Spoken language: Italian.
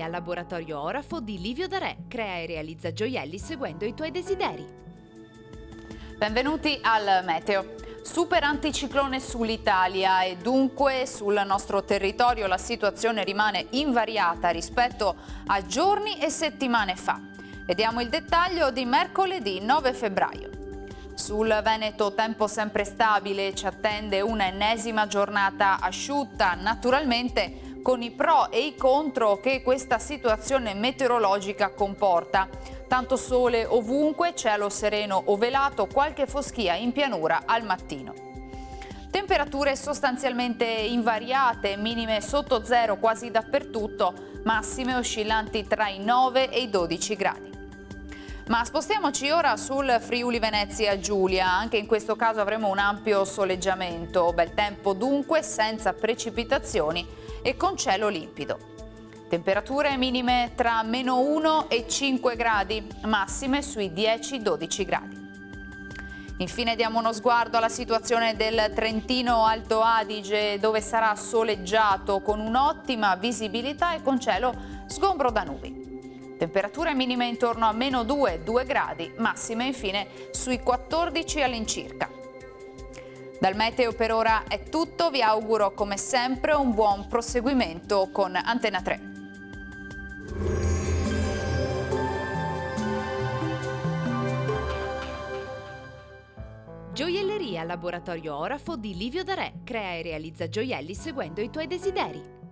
Gioielleria Laboratorio Orafo di Livio Darè. Crea e realizza gioielli seguendo i tuoi desideri. Benvenuti al Meteo. Super anticiclone sull'Italia e dunque sul nostro territorio la situazione rimane invariata rispetto a giorni e settimane fa. Vediamo il dettaglio di mercoledì 9 febbraio. Sul Veneto tempo sempre stabile, ci attende una ennesima giornata asciutta, naturalmente con i pro e i contro che questa situazione meteorologica comporta. Tanto sole ovunque, cielo sereno o velato, qualche foschia in pianura al mattino. Temperature sostanzialmente invariate, minime sotto zero quasi dappertutto, massime oscillanti tra i 9 e i 12 gradi. Ma spostiamoci ora sul Friuli Venezia Giulia, anche in questo caso avremo un ampio soleggiamento, bel tempo dunque senza precipitazioni e con cielo limpido. Temperature minime tra -1 e 5 gradi, massime sui 10-12 gradi. Infine diamo uno sguardo alla situazione del Trentino Alto Adige, dove sarà soleggiato con un'ottima visibilità e con cielo sgombro da nubi. Temperature minime intorno a -2 gradi, massime infine sui 14 all'incirca. Dal meteo per ora è tutto, vi auguro come sempre un buon proseguimento con Antena 3. Gioielleria Laboratorio Orafo di Livio Darè. Crea e realizza gioielli seguendo i tuoi desideri.